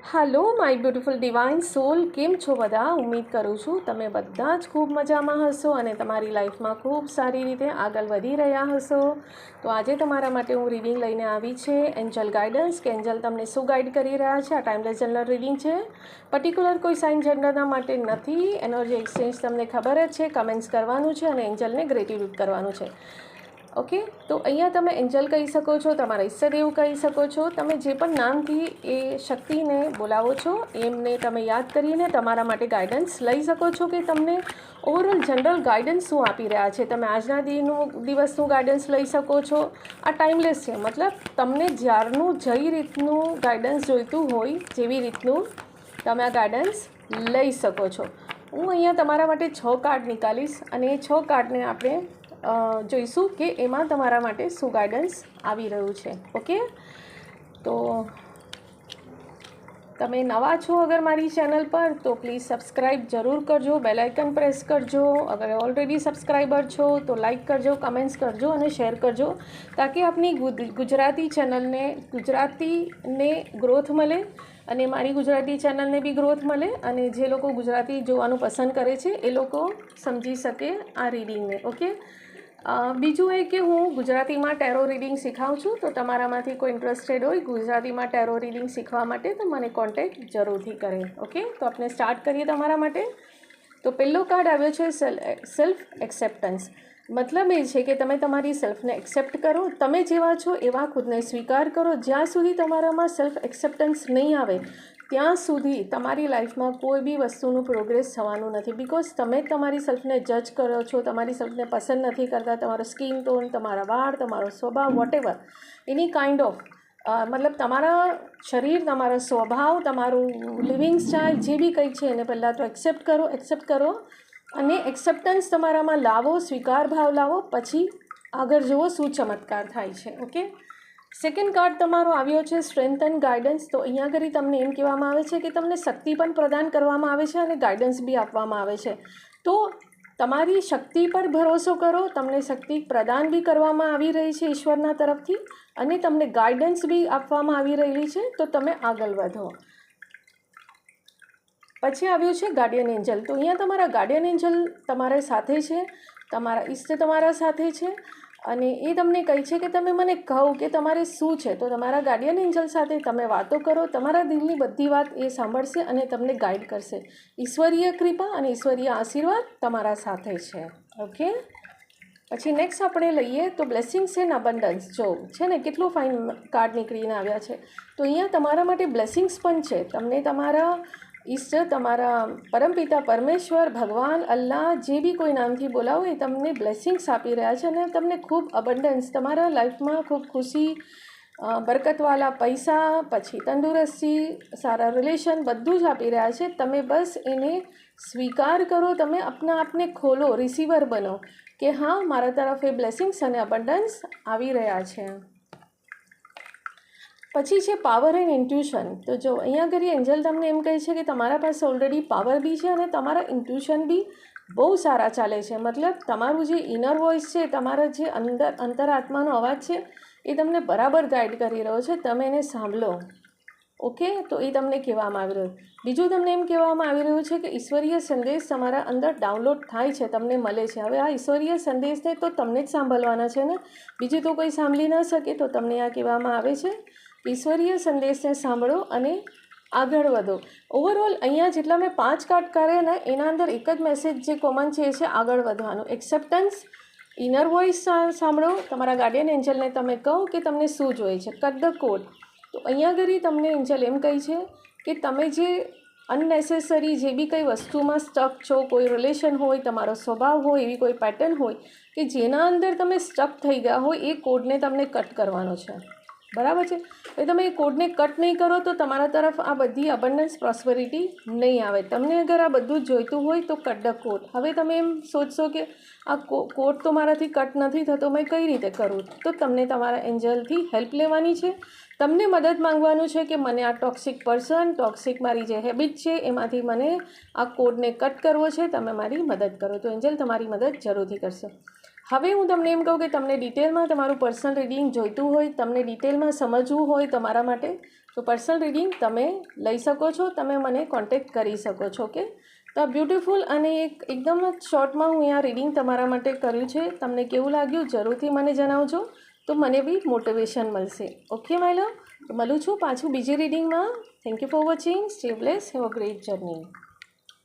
Hello my beautiful divine soul केम छो बधा। उम्मीद करूँ छूँ तमे बधा ज खूब मजा में हशो अने तमारी लाइफ में खूब सारी रीते आगळ वधी रह्या हशो। तो आज तमारा माटे हूँ रीडिंग लईने आवी छे एंजल गाइडन्स के एंजल तमने शुं गाइड करी रह्या छे। आ टाइमलेस जनरल रीडिंग छे, पर्टिक्युलर कोई साइन जेंडरना माटे नथी। एनर्जी एक्सचेंज तमने खबर ज छे, कमेंट्स करवानुं छे अने एंजलने ग्रेटिट्यूड करवानुं छे। ओके, तो अहींया तमे एंजल कही सको छो, तमारा ઈષ્ટદેવ कही सको छो। तमे जे पण नामथी ए शक्तिने बोलावो छो एमने तमे याद करीने तमारा माटे गाइडन्स लई सको छो कि तमने ओवरऑल जनरल गाइडन्स शुं आपी रह्या छे। तमे आजना दिवसनुं गाइडन्स लई सको छो। आ टाइमलेस छे, मतलब तमने ज्यारनुं जई रीतनुं गाइडन्स जोईतुं होय जेवी रीतनुं तमे आ गाइडन्स लई सको छो। हूँ अहींया तमारा माटे 6 कार्ड निकालीश अने ए 6 कार्डने आपणे જોઈશું કે એમાં તમારા માટે શું ગાઈડન્સ આવી રહ્યું છે। ઓકે, તો તમે નવા છો અગર મારી ચેનલ પર તો પ્લીઝ સબસ્ક્રાઈબ જરૂર કરજો, બેલ આઇકન પ્રેસ કરજો। અગર ઓલરેડી સબસ્ક્રાઈબર છો તો લાઇક કરજો, કમેન્ટ્સ કરજો અને શેર કરજો તાકી આપની ગુજરાતી ચેનલને ગુજરાતીને ગ્રોથ મળે અને મારી ગુજરાતી ચેનલને બી ગ્રોથ મળે અને જે લોકો ગુજરાતી જોવાનું પસંદ કરે છે એ લોકો સમજી શકે આ રીડિંગને। ઓકે, બીજું એ કે હું ગુજરાતીમાં ટેરો રીડિંગ શીખવાડું છું, તો તમારામાંથી કોઈ ઇન્ટરેસ્ટેડ હોય ગુજરાતીમાં ટેરો રીડિંગ શીખવા માટે તો મને કોન્ટેક્ટ જરૂરથી કરે। ઓકે, તો આપણે સ્ટાર્ટ કરીએ તમારા માટે। તો પહેલો કાર્ડ આવ્યો છે સેલ્ફ એક્સેપ્ટન્સ। મતલબ એ છે કે તમે તમારી સેલ્ફને એક્સેપ્ટ કરો, તમે જેવા છો એવા ખુદને સ્વીકાર કરો। જ્યાં સુધી તમારામાં સેલ્ફ એક્સેપ્ટન્સ નહીં આવે ત્યાં સુધી તમારી લાઈફમાં કોઈ બી વસ્તુનું પ્રોગ્રેસ થવાનું નથી। બિકોઝ તમે તમારી સેલ્ફને જજ કરો છો, તમારી સેલ્ફને પસંદ નથી કરતા, તમારો સ્કિન ટોન, તમારા વાળ, તમારો સ્વભાવ, વોટેવર એની કાઇન્ડ ઓફ मतलब તમારા શરીર, તમારો સ્વભાવ, તમારું લિવિંગ સ્ટાઇલ જે બી કંઈ છે એને પહેલાં તો એક્સેપ્ટ કરો અને એક્સેપ્ટન્સ તમારામાં લાવો, સ્વીકાર ભાવ લાવો, પછી આગળ જુઓ શું ચમત્કાર થાય છે। ઓકે, સેકન્ડ કાર્ડ તમારો આવ્યો છે સ્ટ્રેન્થ એન્ડ ગાઈડન્સ। તો અહીંયા આગળ તમને એમ કહેવામાં આવે છે કે તમને શક્તિ પણ પ્રદાન કરવામાં આવે છે અને ગાઈડન્સ બી આપવામાં આવે છે। તો તમારી શક્તિ પર ભરોસો કરો, તમને શક્તિ પ્રદાન બી કરવામાં આવી રહી છે ઈશ્વરના તરફથી અને તમને ગાઈડન્સ બી આપવામાં આવી રહેલી છે, તો તમે આગળ વધો। પછી આવ્યું છે ગાર્ડિયન એન્જલ। તો અહીંયા તમારા ગાર્ડિયન એન્જલ તમારા સાથે છે, તમારા ઈષ્ટ તમારા સાથે છે અને એ તમને કહે છે કે તમે મને કહો કે તમારે શું છે। તો તમારા ગાર્ડિયન એન્જલ સાથે તમે વાતો કરો, તમારા દિલની બધી વાત એ સાંભળશે અને તમને ગાઈડ કરશે। ઈશ્વરીય કૃપા અને ઈશ્વરીય આશીર્વાદ તમારા સાથે છે। ઓકે, પછી નેક્સ્ટ આપણે લઈએ તો બ્લેસિંગ્સ એન્ડ અબન્ડન્સ। જો છે ને કેટલું ફાઇન કાર્ડ નીકળીને આવ્યા છે। તો અહીંયા તમારા માટે બ્લેસિંગ્સ પણ છે। તમને તમારા ઈષ્ટ, તમારા પરમપિતા પરમેશ્વર, ભગવાન, અલ્લાહ, જે બી કોઈ નામથી બોલાવો એ તમને બ્લેસિંગ્સ આપી રહ્યા છે અને તમને ખૂબ અબન્ડન્સ, તમારા લાઈફમાં ખૂબ ખુશી, બરકતવાલા પૈસા, પછી તંદુરસ્તી, સારા રિલેશન બધું જ આપી રહ્યા છે। તમે બસ એને સ્વીકાર કરો, તમે આપના આપને ખોલો, રિસીવર બનો કે હા મારા તરફ એ બ્લેસિંગ્સ અને અબન્ડન્સ આવી રહ્યા છે। પછી છે પાવર એન્ડ ઇન્ટ્યુશન। તો જો અહીંયા આગળ એન્જલ તમને એમ કહે છે કે તમારા પાસે ઓલરેડી પાવર બી છે અને તમારા ઇન્ટ્યુશન બી બહુ સારા ચાલે છે। મતલબ તમારું જે ઇનર વોઇસ છે, તમારા જે અંતરાત્માનો અવાજ છે એ તમને બરાબર ગાઈડ કરી રહ્યો છે, તમે એને સાંભળો। ઓકે, તો એ તમને કહેવામાં આવી રહ્યું। બીજું તમને એમ કહેવામાં આવી રહ્યું છે કે ઈશ્વરીય સંદેશ તમારા અંદર ડાઉનલોડ થાય છે, તમને મળે છે। હવે આ ઈશ્વરીય સંદેશને તો તમને જ સાંભળવાના છે ને, બીજું તો કોઈ સાંભળી ન શકે। તો તમને આ કહેવામાં આવે છે ઈશ્વરીય સંદેશને સાંભળો અને આગળ વધો। ઓવરઓલ અહીંયા જેટલા મેં 5 કાર્ડ કર્યા ને એના અંદર એક જ મેસેજ જે કોમન છે એ છે આગળ વધવાનું। એક્સેપ્ટન્સ, ઇનર વોઇસ સાંભળો, તમારા ગાર્ડિયન એન્જલને તમે કહો કે તમને શું જોઈએ છે, કટ ધ કોડ। તો અહીંયા આગળ તમને એન્જલ એમ કહે છે કે તમે જે અનનેસેસરી જે બી કંઈ વસ્તુમાં સ્ટક છો, કોઈ રિલેશન હોય, તમારો સ્વભાવ હોય, એવી કોઈ પેટર્ન હોય કે જેના અંદર તમે સ્ટક થઈ ગયા હોય, એ કોડને તમને કટ કરવાનો છે, બરાબર છે। એ તમે એ કોડને કટ નહીં કરો તો તમારા તરફ આ બધી અબન્ડન્સ પ્રોસ્પેરિટી નહીં આવે। તમને અગર આ બધું જ જોઈતું હોય તો કટ ધ કોડ। હવે તમે એમ સોચશો કે આ કોડ તો મારાથી કટ નથી થતો, મેં કઈ રીતે કરું? તો તમને તમારા એન્જલથી હેલ્પ લેવાની છે, તમને મદદ માંગવાનું છે કે મને આ ટોક્સિક પર્સન, ટોક્સિક મારી જે હેબિટ છે એમાંથી મને આ કોડને કટ કરવો છે, તમે મારી મદદ કરો। તો એન્જલ તમારી મદદ જરૂરથી કરશે। હવે હું તમને એમ કહું કે તમને ડિટેલમાં તમારું પર્સનલ રીડિંગ જોઈતું હોય, તમને ડિટેલમાં સમજવું હોય તમારા માટે, તો પર્સનલ રીડિંગ તમે લઈ શકો છો, તમે મને કોન્ટેક્ટ કરી શકો છો. ઓકે, તો આ બ્યુટિફુલ અને એકદમ શોર્ટમાં હું અહીંયા રીડિંગ તમારા માટે કર્યું છે. તમને કેવું લાગ્યું જરૂરથી મને જણાવજો, તો મને બી મોટિવેશન મળશે. ઓકે માય લવ, તો મળું છું પાછું બીજી રીડિંગમાં. Thank you for watching. Stay blessed. Have a great journey.